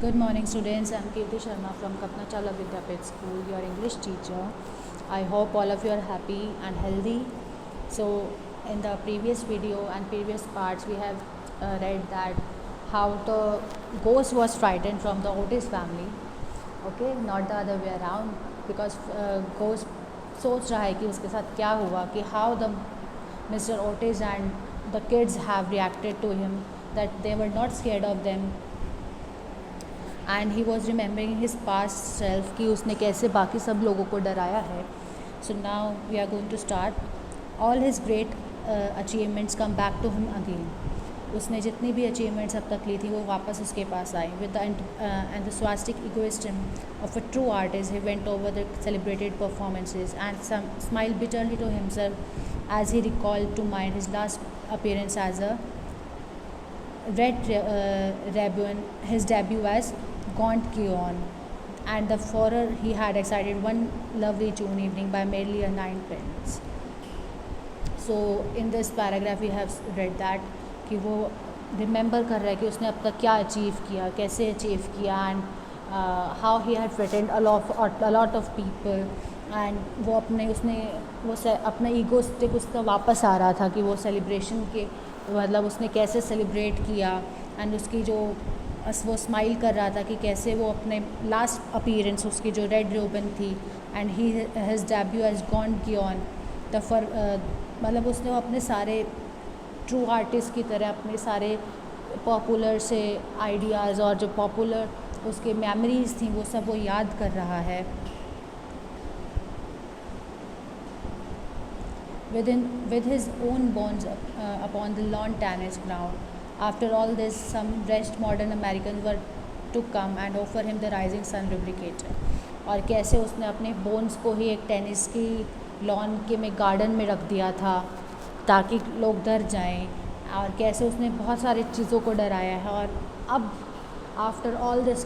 Good morning, students. I'm Kirti Sharma from Kapna Chawla Vidyapit School, your English teacher. I hope all of you are happy and healthy. So, in the previous video and previous parts, we have read that how the ghost was frightened from the Otis family. Okay, not the other way around, because ghost सोच रहा है कि उसके साथ क्या हुआ, कि how the Mr. Otis and the kids have reacted to him, that they were not scared of them, and he was remembering his past self कि उसने कैसे बाकी सब लोगों को डराया है. So now we are going to start. All his great achievements come back to him again. उसने जितनी भी अचीवमेंट्स अब तक ली थी वो वापस उसके पास आई. With the enthusiastic egoism of a true artist, he went over the celebrated performances and smiled bitterly to himself as he recalled to mind his last appearance as a Red Rabuan, his debut as Gaunt Geon, and the furor he had excited one lovely June evening by merely a 9 pence. So in this paragraph we have read that कि वो remember कर रहा है कि उसने अब तक क्या अचीव किया, कैसे अचीव किया, and how he had frightened a lot of people. And वो अपने ईगोस्टिक उसका वापस आ रहा था कि वो सेलिब्रेशन के मतलब उसने कैसे सेलिब्रेट किया, एंड उसकी जो वो स्माइल कर रहा था कि कैसे वो अपने लास्ट अपीयरेंस उसकी जो रेड रिबन थी, and he has debut has gone गियॉन द मतलब उसने वो अपने सारे ट्रू आर्टिस्ट की तरह अपने सारे पॉपुलर से आइडियाज़ और जो पॉपुलर उसके मेमोरीज़ थी वो सब वो याद कर रहा है. With his own bones upon the lawn tennis ground. After all this, some wretched modern Americans were to come and offer him the Rising Sun lubricator. और कैसे उसने अपने बोन्स को ही एक टेनिस की लॉन के में गार्डन में रख दिया था ताकि लोग डर जाएं, और कैसे उसने बहुत सारी चीज़ों को डराया है. और अब after all this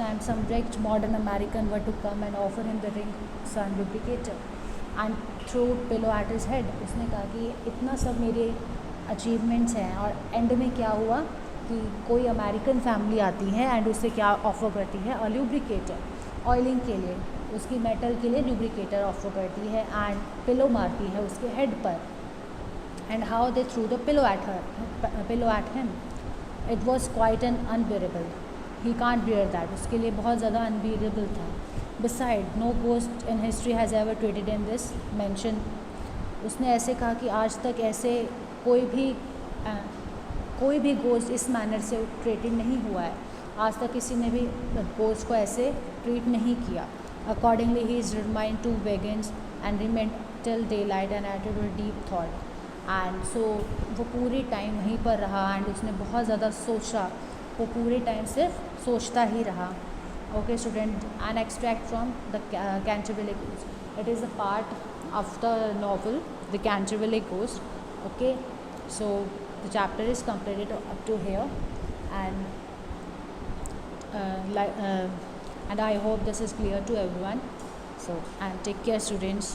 time some wretched modern American were to come and offer him the Ring Sun lubricator and through pillow at his head. उसने कहा कि इतना सब मेरे अचीवमेंट्स हैं, और एंड में क्या हुआ कि कोई अमेरिकन फैमिली आती है एंड उससे क्या ऑफ़र करती है, और लुब्रिकेटर ऑयलिंग के लिए उसकी मेटल के लिए लुब्रिकेटर ऑफ़र करती है एंड पिलो मारती है उसके हेड पर. And how they through the pillow at him. It was quite an unbearable. He can't bear that. उसके लिए बहुत ज़्यादा अनबियरेबल था. Beside, no ghost in history has ever treated in this mention. उसने ऐसे कहा कि आज तक ऐसे कोई भी गोस्ट इस मैनर से ट्रीटेड नहीं हुआ है. आज तक किसी ने भी गोस्ट को ऐसे ट्रीट नहीं किया. Accordingly, he is remained to vegans and remained till daylight and added a deep thought. And so वो पूरी टाइम वहीं पर रहा एंड उसने बहुत ज़्यादा सोचा. वो पूरे टाइम सिर्फ सोचता ही रहा. Okay, student, an extract from the Canterville Ghost. It is a part of the novel The Canterville Ghost. Okay, so the chapter is completed up to here, and I hope this is clear to everyone. So, and take care, students.